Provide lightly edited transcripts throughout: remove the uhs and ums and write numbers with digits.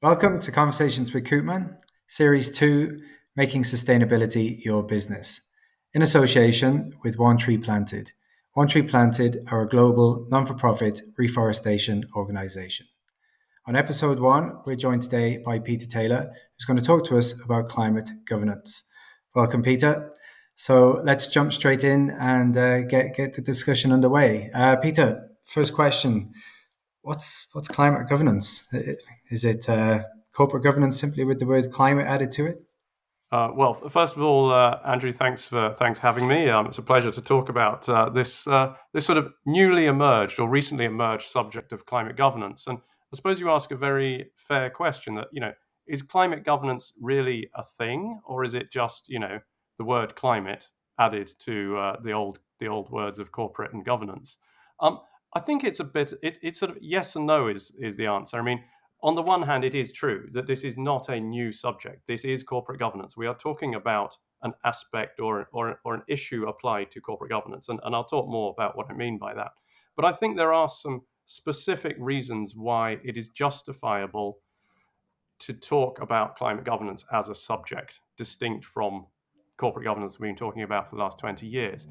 Welcome to Conversations with Coopman, Series 2, Making Sustainability Your Business, in association with One Tree Planted. One Tree Planted are a global non-for-profit reforestation organisation. On episode 1, we're joined today by Peter Taylor, who's going to talk to us about climate governance. Welcome, Peter. So let's jump straight in and get the discussion underway. Peter, first question. What's climate governance? Is it corporate governance simply with the word climate added to it? Well, first of all, Andrew, thanks for having me. It's a pleasure to talk about this sort of newly emerged or recently emerged subject of climate governance. And I suppose you ask a very fair question that, is climate governance really a thing, or is it just, the word climate added to the old words of corporate and governance? I think it's a bit. It's sort of yes and no is the answer. I mean, on the one hand, it is true that this is not a new subject. This is corporate governance. We are talking about an aspect or an issue applied to corporate governance. And I'll talk more about what I mean by that. But I think there are some specific reasons why it is justifiable to talk about climate governance as a subject, distinct from corporate governance we've been talking about for the last 20 years.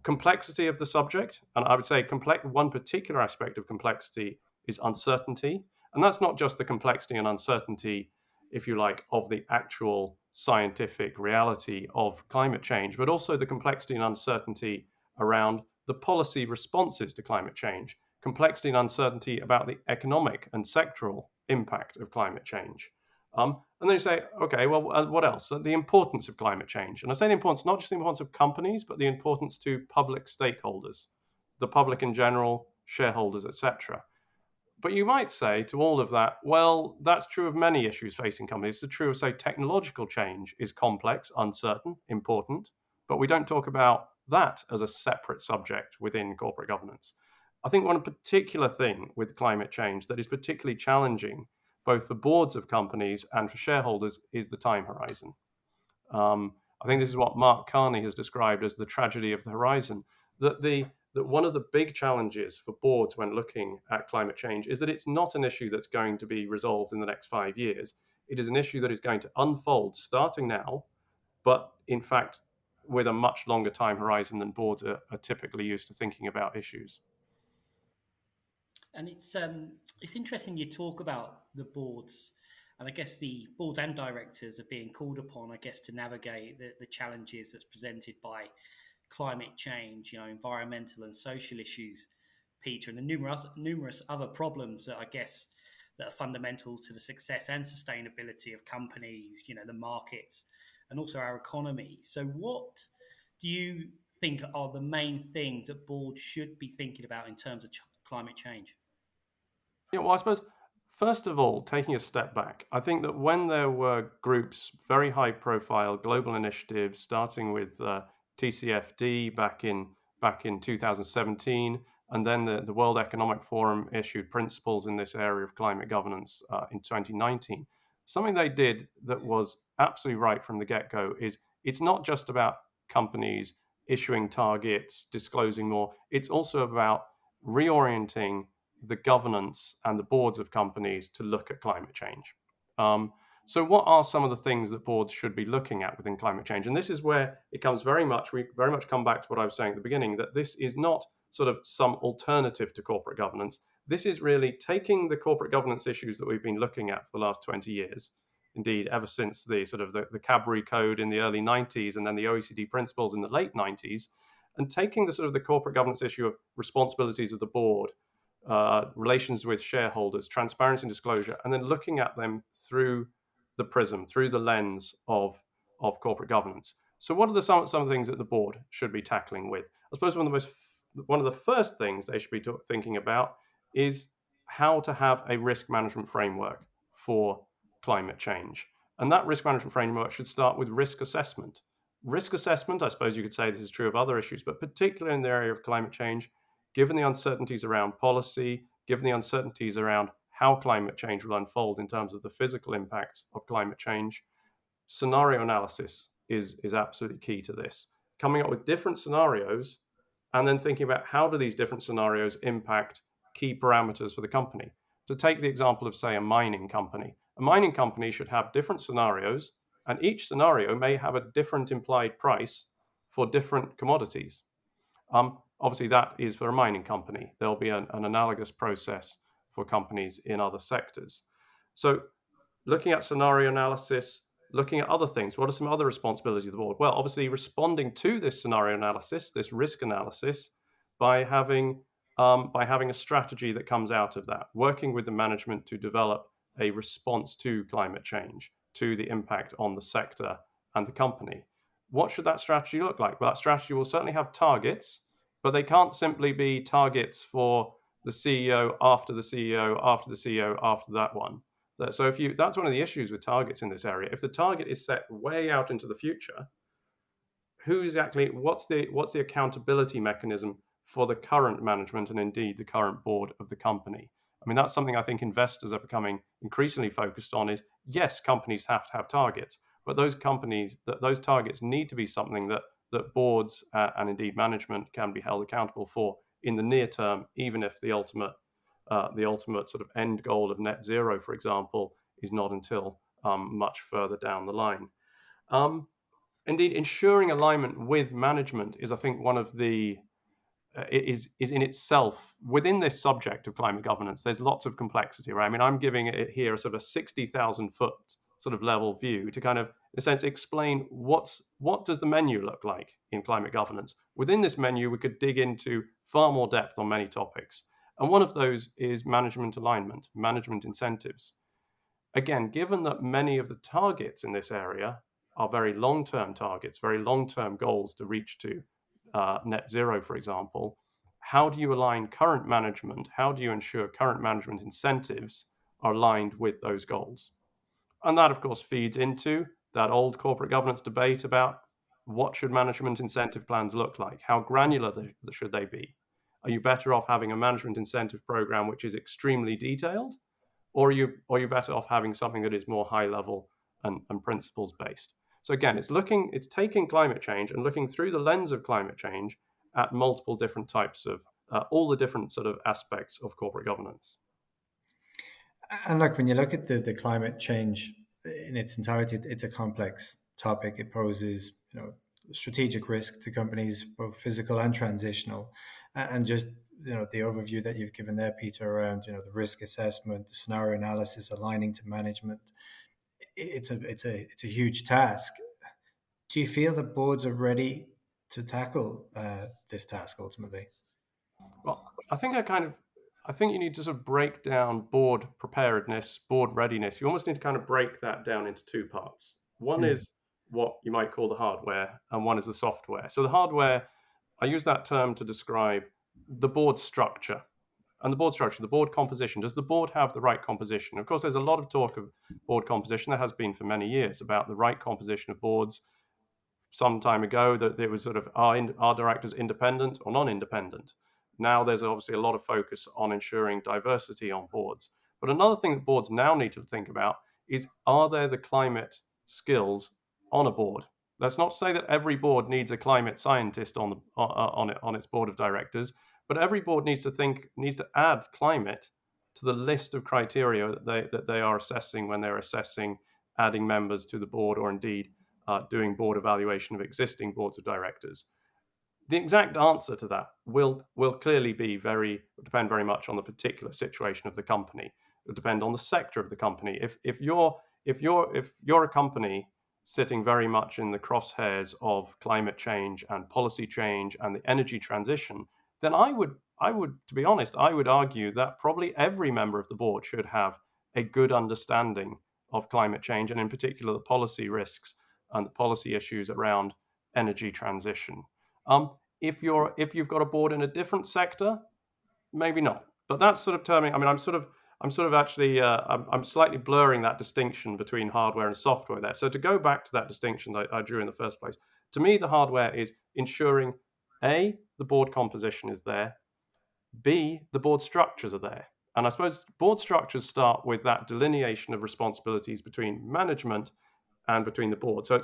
Complexity of the subject, and I would say one particular aspect of complexity is uncertainty. And that's not just the complexity and uncertainty, if you like, of the actual scientific reality of climate change, but also the complexity and uncertainty around the policy responses to climate change, complexity and uncertainty about the economic and sectoral impact of climate change. And then you say, okay, well, what else? The importance of climate change. And I say the importance, not just the importance of companies, but the importance to public stakeholders, the public in general, shareholders, etc. But you might say to all of that, well, that's true of many issues facing companies. It's true of, say, technological change is complex, uncertain, important, but we don't talk about that as a separate subject within corporate governance. I think one particular thing with climate change that is particularly challenging, both for boards of companies and for shareholders, is the time horizon. I think this is what Mark Carney has described as the tragedy of the horizon, that one of the big challenges for boards when looking at climate change is that it's not an issue that's going to be resolved in the next 5 years. It is an issue that is going to unfold starting now, but in fact, with a much longer time horizon than boards are typically used to thinking about issues. And it's interesting you talk about the boards, and I guess the boards and directors are being called upon, I guess, to navigate the challenges that's presented by climate change, environmental and social issues, Peter, and the numerous other problems that I guess that are fundamental to the success and sustainability of companies, the markets, and also our economy. So, what do you think are the main things that boards should be thinking about in terms of climate change? Yeah, well, I suppose, first of all, taking a step back, I think that when there were groups, very high profile global initiatives, starting with TCFD back in 2017, and then the World Economic Forum issued principles in this area of climate governance in 2019. Something they did that was absolutely right from the get-go is it's not just about companies issuing targets, disclosing more. It's also about reorienting the governance and the boards of companies to look at climate change. So what are some of the things that boards should be looking at within climate change? And this is where it comes we very much come back to what I was saying at the beginning, that this is not sort of some alternative to corporate governance. This is really taking the corporate governance issues that we've been looking at for the last 20 years, indeed, ever since the sort of the Cadbury Code in the early 90s and then the OECD principles in the late 90s, and taking the sort of the corporate governance issue of responsibilities of the board, relations with shareholders, transparency and disclosure, and then looking at them through the prism, through the lens of corporate governance. So, what are some of the things that the board should be tackling with? I suppose one of the first things they should be thinking about is how to have a risk management framework for climate change, and that risk management framework should start with risk assessment. Risk assessment, I suppose you could say this is true of other issues, but particularly in the area of climate change, given the uncertainties around policy, given the uncertainties around how climate change will unfold in terms of the physical impacts of climate change, scenario analysis is absolutely key to this. Coming up with different scenarios and then thinking about how do these different scenarios impact key parameters for the company. To take the example of, say, a mining company. A mining company should have different scenarios, and each scenario may have a different implied price for different commodities. Obviously, that is for a mining company. There'll be an analogous process for companies in other sectors. So looking at scenario analysis, looking at other things, what are some other responsibilities of the board? Well, obviously responding to this scenario analysis, this risk analysis, by having a strategy that comes out of that, working with the management to develop a response to climate change, to the impact on the sector and the company. What should that strategy look like? Well, that strategy will certainly have targets, but they can't simply be targets for the CEO after the CEO after the CEO after that one. So that's one of the issues with targets in this area. If the target is set way out into the future, what's the accountability mechanism for the current management and indeed the current board of the company? I mean, that's something I think investors are becoming increasingly focused on is, yes, companies have to have targets, but those targets need to be something that boards and indeed management can be held accountable for in the near term, even if the ultimate sort of end goal of net zero, for example, is not until much further down the line. Indeed, ensuring alignment with management is, I think, one of the is in itself within this subject of climate governance. There's lots of complexity, right? I mean, I'm giving it here a sort of a 60,000 foot sort of level view to kind of, in a sense, explain what does the menu look like in climate governance. Within this menu, we could dig into far more depth on many topics. And one of those is management alignment, management incentives. Again, given that many of the targets in this area are very long-term targets, very long-term goals to reach to net zero, for example, how do you align current management? How do you ensure current management incentives are aligned with those goals? And that, of course, feeds into that old corporate governance debate about what should management incentive plans look like? How granular should they be? Are you better off having a management incentive program which is extremely detailed? Or are you better off having something that is more high level and principles based? So again, it's taking climate change and looking through the lens of climate change at multiple different types of all the different sort of aspects of corporate governance. And look, when you look at the climate change in its entirety, it's a complex topic. It poses, strategic risk to companies, both physical and transitional. And just, the overview that you've given there, Peter, around, the risk assessment, the scenario analysis, aligning to management, it's a huge task. Do you feel that boards are ready to tackle this task ultimately? Well, I think you need to sort of break down board preparedness, board readiness. You almost need to kind of break that down into two parts. One is what you might call the hardware, and one is the software. So the hardware, I use that term to describe the board structure. And the board composition. Does the board have the right composition? Of course, there's a lot of talk of board composition. There has been for many years about the right composition of boards. Some time ago, that it was sort of are directors independent or non-independent? Now there's obviously a lot of focus on ensuring diversity on boards. But another thing that boards now need to think about is, are there the climate skills on a board? Let's not say that every board needs a climate scientist on its board of directors, but every board needs to add climate to the list of criteria that they are assessing when they're assessing adding members to the board, or indeed doing board evaluation of existing boards of directors. The exact answer to that will clearly depend very much on the particular situation of the company. It will depend on the sector of the company. If you're a company sitting very much in the crosshairs of climate change and policy change and the energy transition, then I would, to be honest, I would argue that probably every member of the board should have a good understanding of climate change, and in particular the policy risks and the policy issues around energy transition. If you've got a board in a different sector, maybe not. But that's sort of terming. I mean, I'm slightly blurring that distinction between hardware and software there. So to go back to that distinction that I drew in the first place, to me, the hardware is ensuring A, the board composition is there, B, the board structures are there. And I suppose board structures start with that delineation of responsibilities between management and between the board. So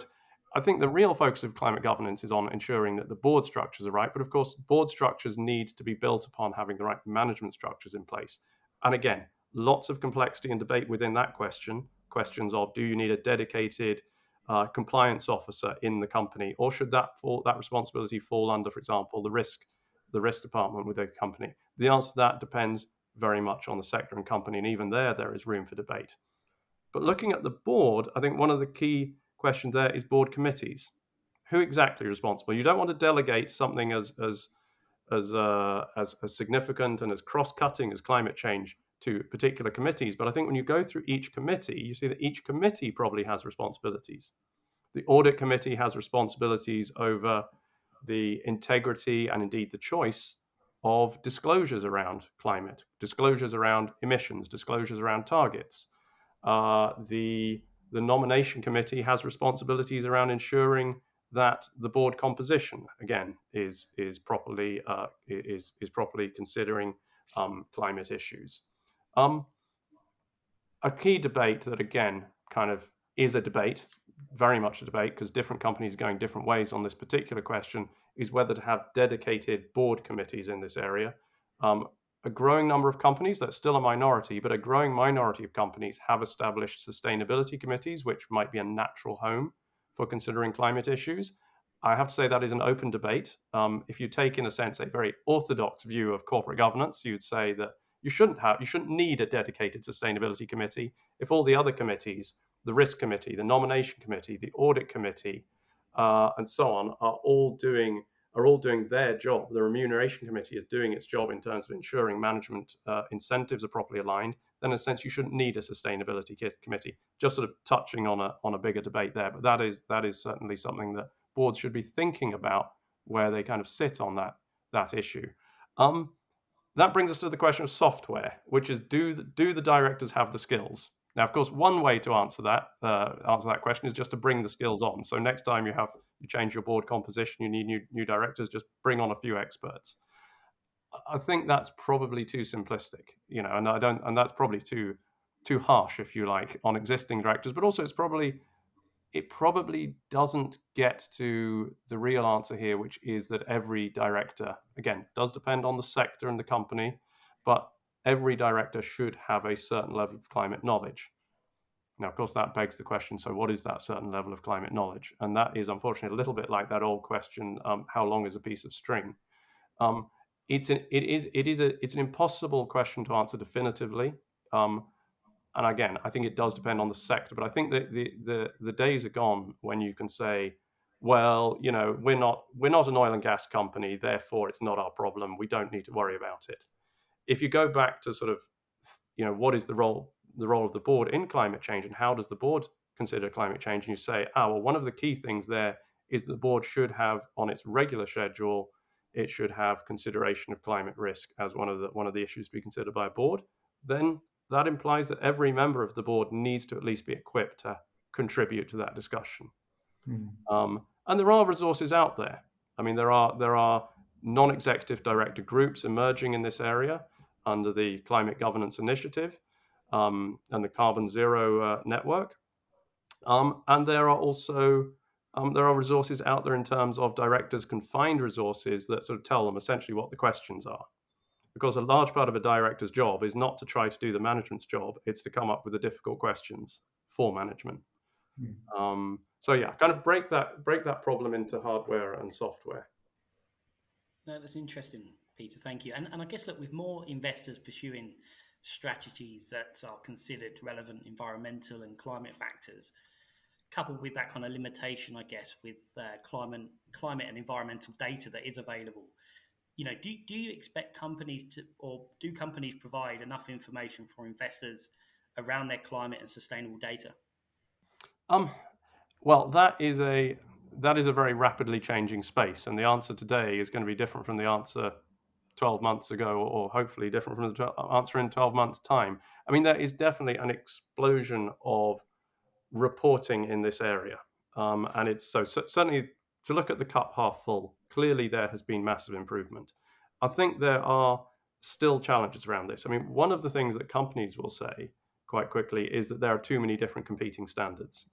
I think the real focus of climate governance is on ensuring that the board structures are right. But of course, board structures need to be built upon having the right management structures in place. And again, lots of complexity and debate within that question. questions of, do you need a dedicated compliance officer in the company, or should that responsibility fall under, for example, the risk department with a company? The answer to that depends very much on the sector and company, and even there is room for debate. But looking at the board, I think one of the key questions there is board committees. Who exactly is responsible? You don't want to delegate something as significant and as cross-cutting as climate change to particular committees. But I think when you go through each committee, you see that each committee probably has responsibilities. The audit committee has responsibilities over the integrity and indeed the choice of disclosures around climate, disclosures around emissions, disclosures around targets. The nomination committee has responsibilities around ensuring that the board composition again is properly considering climate issues. A key debate that again kind of is a debate, very much a debate, because different companies are going different ways on this particular question, is whether to have dedicated board committees in this area. A growing number of companies, that's still a minority, but a growing minority of companies have established sustainability committees, which might be a natural home for considering climate issues. I have to say that is an open debate. If you take, in a sense, a very orthodox view of corporate governance, you'd say that you shouldn't need a dedicated sustainability committee if all the other committees, the risk committee, the nomination committee, the audit committee, and so on, are all doing their job. The remuneration committee is doing its job in terms of ensuring management incentives are properly aligned. Then, in a sense, you shouldn't need a sustainability committee. Just sort of touching on a bigger debate there, but that is certainly something that boards should be thinking about where they kind of sit on that issue. That brings us to the question of software, which is do the directors have the skills? Now, of course, one way to answer that question is just to bring the skills on. So next time you change your board composition, you need new directors, just bring on a few experts. I think that's probably too simplistic, and that's probably too harsh, if you like, on existing directors. But also, it probably doesn't get to the real answer here, which is that every director, again, does depend on the sector and the company, but every director should have a certain level of climate knowledge. Now, of course, that begs the question, so what is that certain level of climate knowledge? And that is, unfortunately, a little bit like that old question, how long is a piece of string? It's an impossible question to answer definitively. And again, I think it does depend on the sector, but I think that the days are gone when you can say, well, we're not an oil and gas company, therefore it's not our problem. We don't need to worry about it. If you go back to sort of, what is the role of the board in climate change, and how does the board consider climate change? And you say, well, one of the key things there is the board should have on its regular schedule, it should have consideration of climate risk as one of the issues to be considered by a board. Then that implies that every member of the board needs to at least be equipped to contribute to that discussion. And there are resources out there. I mean, there are non-executive director groups emerging in this area under the Climate Governance Initiative and the Carbon Zero Network. And there are also resources out there in terms of directors can find resources that sort of tell them essentially what the questions are. Because a large part of a director's job is not to try to do the management's job, it's to come up with the difficult questions for management. So yeah, kind of break that problem into hardware and software. No, that's interesting, Peter. Thank you. And I guess, look, with more investors pursuing strategies that are considered relevant environmental and climate factors, coupled with that kind of limitation, I guess, with climate and environmental data that is available, do you expect companies do companies provide enough information for investors around their climate and sustainable data? Well, that is a very rapidly changing space, and the answer today is going to be different from the answer 12 months ago, or hopefully different from the answer in 12 months' time. I mean, there is definitely an explosion of reporting in this area, and it's certainly to look at the cup half full. Clearly, there has been massive improvement. I think there are still challenges around this. I mean, one of the things that companies will say quite quickly is that there are too many different competing standards.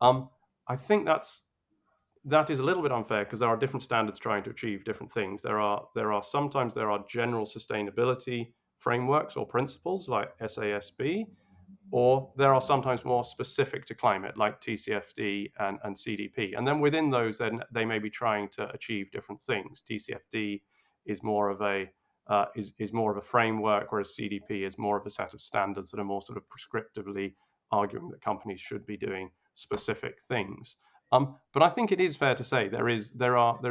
I think that is a little bit unfair because there are different standards trying to achieve different things. There are sometimes general sustainability frameworks or principles like SASB, or there are sometimes more specific to climate, like TCFD and CDP. And then within those, then they may be trying to achieve different things. TCFD is more of a is more of a framework, whereas CDP is more of a set of standards that are more sort of prescriptively arguing that companies should be doing specific things. But I think it is fair to say there's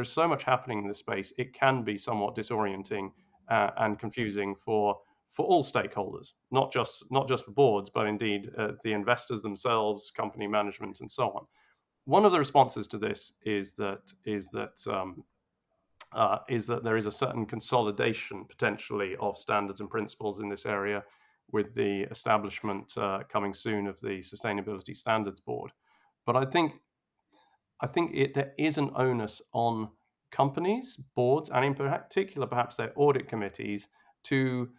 so much happening in this space. It can be somewhat disorienting and confusing for all stakeholders, not just for boards, but indeed the investors themselves, company management, and so on. One of the responses to this is that there is a certain consolidation potentially of standards and principles in this area, with the establishment coming soon of the Sustainability Standards Board. But I think there is an onus on companies, boards, and in particular perhaps their audit committees to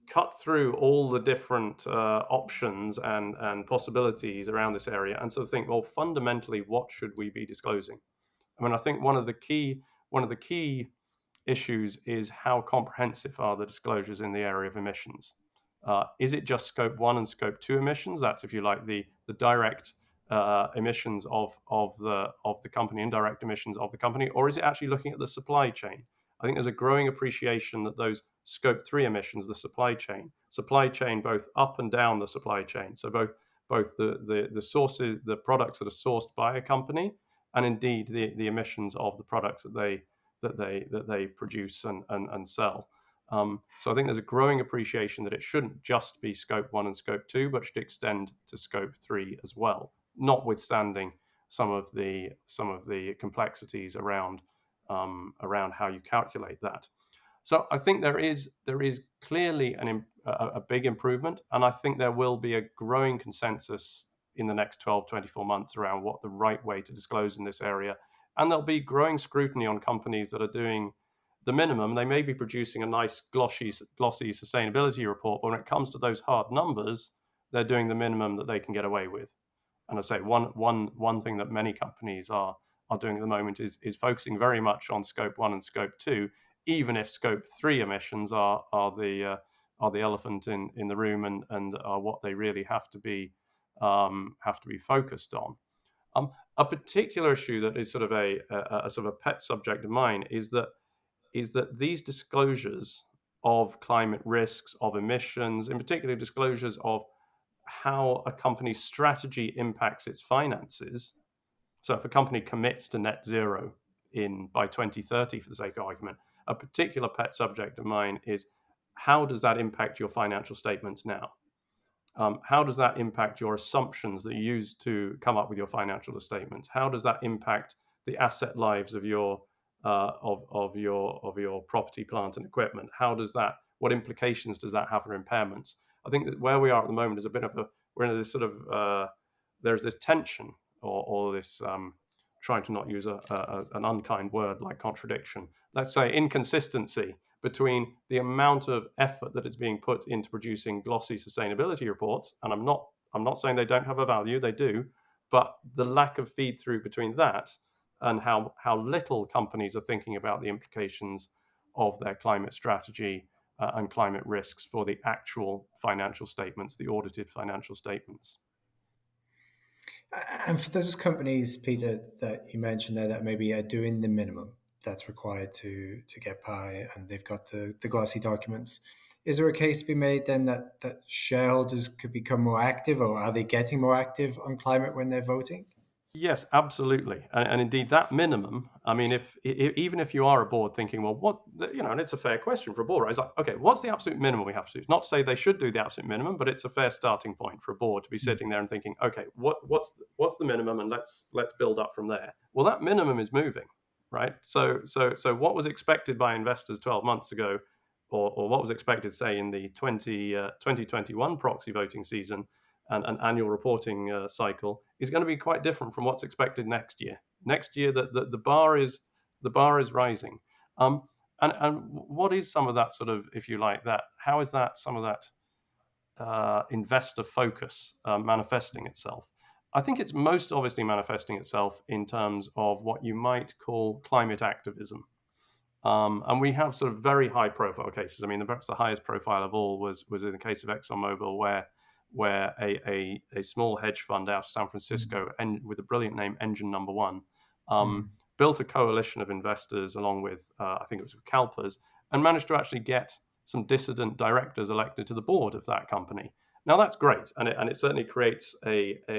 cut through all the different options and possibilities around this area and sort of think, well, fundamentally, what should we be disclosing? I mean, I think one of the key issues is how comprehensive are the disclosures in the area of emissions. Is it just scope 1 and scope 2 emissions? That's, if you like, the direct emissions of the company, indirect emissions of the company, or is it actually looking at the supply chain? I think there's a growing appreciation that those scope 3 emissions, the supply chain, both up and down the supply chain, so both the sources, the products that are sourced by a company, and indeed the emissions of the products that they produce and sell. So I think there's a growing appreciation that it shouldn't just be scope 1 and scope 2, but should extend to scope 3 as well, notwithstanding some of the complexities around how you calculate that. So I think there is clearly a big improvement, and I think there will be a growing consensus in the next 12, 24 months around what the right way to disclose in this area. And there'll be growing scrutiny on companies that are doing the minimum. They may be producing a nice glossy sustainability report, but when it comes to those hard numbers, they're doing the minimum that they can get away with. And I say one thing that many companies are doing at the moment is focusing very much on scope 1 and scope 2, even if scope 3 emissions are the elephant in the room and are what they really have to be focused on. A particular issue that is sort of a pet subject of mine is that these disclosures of climate risks, of emissions, in particular disclosures of how a company's strategy impacts its finances. So if a company commits to net zero by 2030, for the sake of argument, a particular pet subject of mine is, how does that impact your financial statements now? How does that impact your assumptions that you use to come up with your financial statements? How does that impact the asset lives of your property, plant, and equipment? What implications does that have for impairments? I think that where we are at the moment is we're in this sort of there's this tension or this trying to not use an unkind word like contradiction. Let's say inconsistency between the amount of effort that is being put into producing glossy sustainability reports, and I'm not saying they don't have a value, they do, but the lack of feed through between that and how little companies are thinking about the implications of their climate strategy and climate risks for the actual financial statements, the audited financial statements. And for those companies, Peter, that you mentioned there that maybe are doing the minimum that's required to get by, and they've got the glossy documents, is there a case to be made then that shareholders could become more active, or are they getting more active on climate when they're voting? Yes, absolutely, and indeed that minimum. I mean, even if you are a board thinking, well, and it's a fair question for a board, right? It's like, okay, what's the absolute minimum we have to do? Not to say they should do the absolute minimum, but it's a fair starting point for a board to be sitting there and thinking, okay, what's the minimum, and let's build up from there. Well, that minimum is moving, right? So what was expected by investors 12 months ago, or what was expected, say, in the 2021 proxy voting season, and an annual reporting cycle, is going to be quite different from what's expected next year. Next year, the bar is rising. And what is some of that sort of, if you like, that? How is that some of that investor focus manifesting itself? I think it's most obviously manifesting itself in terms of what you might call climate activism. And we have sort of very high profile cases. I mean, perhaps the highest profile of all was in the case of ExxonMobil, where a small hedge fund out of San Francisco, and with a brilliant name, Engine Number One, built a coalition of investors along with, I think it was with CalPERS, and managed to actually get some dissident directors elected to the board of that company. Now that's great, and it certainly creates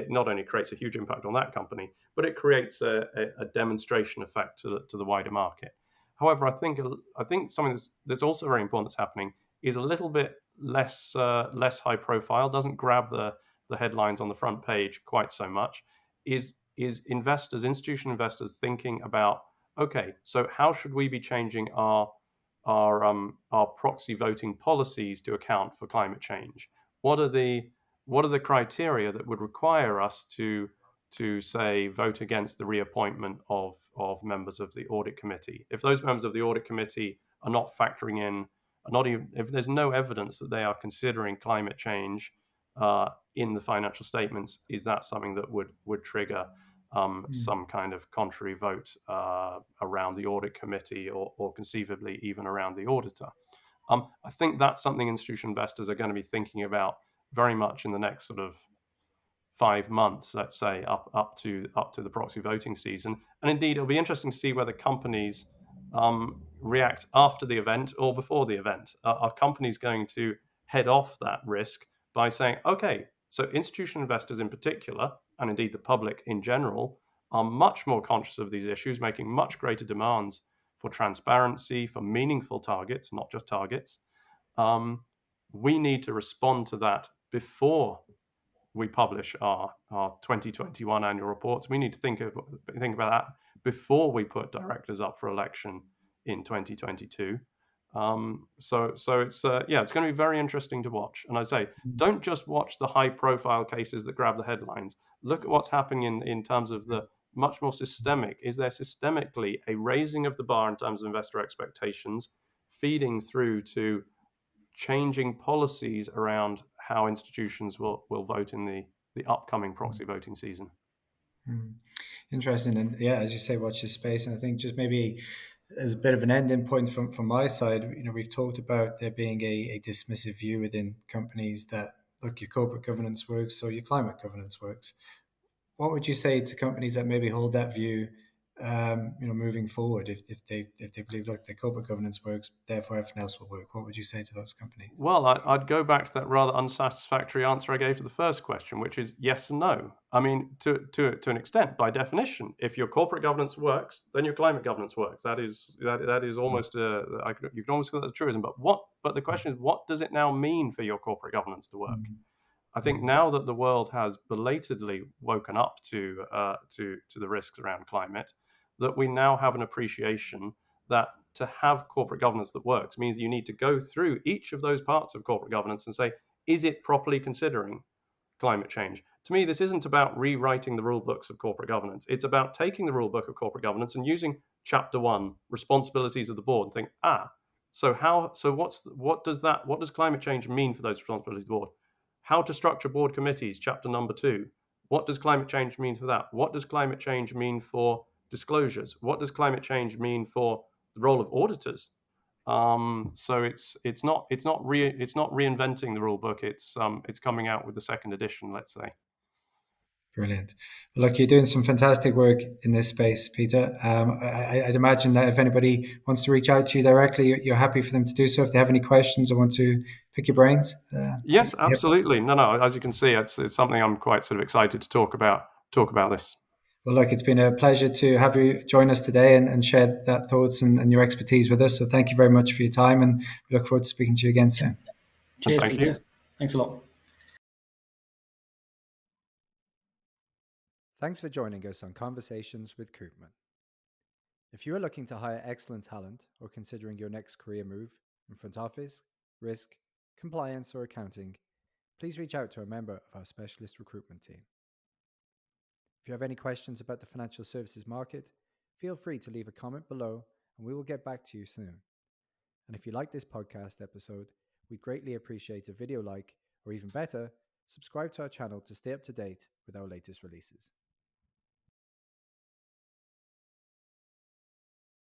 not only creates a huge impact on that company, but it creates a demonstration effect to the wider market. However, I think something that's also very important that's happening is a little bit less high profile, doesn't grab the headlines on the front page quite so much. Is institutional investors thinking about, okay, so how should we be changing our proxy voting policies to account for climate change? What are the criteria that would require us to say vote against the reappointment of members of the audit committee? If those members of the audit committee are not factoring in, not even if there's no evidence that they are considering climate change in the financial statements, is that something that would trigger some kind of contrary vote around the audit committee, or conceivably even around the auditor? I think that's something institutional investors are going to be thinking about very much in the next sort of 5 months, let's say, up to the proxy voting season. And indeed, it'll be interesting to see whether companies react after the event or before the event. Are companies going to head off that risk by saying, okay, so institutional investors in particular, and indeed the public in general, are much more conscious of these issues, making much greater demands for transparency, for meaningful targets, not just targets. We need to respond to that before we publish our 2021 annual reports. We need to think about that before we put directors up for election in 2022. So it's it's going to be very interesting to watch. And I say, don't just watch the high profile cases that grab the headlines. Look at what's happening in terms of the much more systemic. Is there systemically a raising of the bar in terms of investor expectations, feeding through to changing policies around how institutions will vote in the upcoming proxy voting season? Interesting. And yeah, as you say, watch this space. And I think just maybe as a bit of an ending point from my side, we've talked about there being a dismissive view within companies that, look, your corporate governance works, so your climate governance works. What would you say to companies that maybe hold that view, moving forward? If they believe, look, the corporate governance works, therefore everything else will work. What would you say to those companies? Well, I'd go back to that rather unsatisfactory answer I gave to the first question, which is yes and no. I mean, to an extent, by definition, if your corporate governance works, then your climate governance works. That is almost you can almost call that a truism. But the question is, what does it now mean for your corporate governance to work? I think now that the world has belatedly woken up to the risks around climate, that we now have an appreciation that to have corporate governance that works means you need to go through each of those parts of corporate governance and say, is it properly considering climate change? To me, this isn't about rewriting the rule books of corporate governance. It's about taking the rule book of corporate governance and using Chapter 1, responsibilities of the board, and think, what does climate change mean for those responsibilities of the board? How to structure board committees, Chapter number 2. What does climate change mean for that? What does climate change mean for disclosures? What does climate change mean for the role of auditors? So it's not reinventing the rule book. It's coming out with the second edition, let's say. Brilliant. Well, look, you're doing some fantastic work in this space, Peter. I'd imagine that if anybody wants to reach out to you directly, you're happy for them to do so. If they have any questions or want to pick your brains. Yes, absolutely. No. As you can see, it's something I'm quite sort of excited to talk about this. Well, look, it's been a pleasure to have you join us today and share that thoughts and your expertise with us. So thank you very much for your time, and we look forward to speaking to you again soon. Cheers, thank Peter. you. Thanks a lot. Thanks for joining us on Conversations with Coopman. If you are looking to hire excellent talent or considering your next career move in front office, risk, compliance, or accounting, please reach out to a member of our specialist recruitment team. If you have any questions about the financial services market, feel free to leave a comment below and we will get back to you soon. And if you like this podcast episode, we'd greatly appreciate a video like, or even better, subscribe to our channel to stay up to date with our latest releases.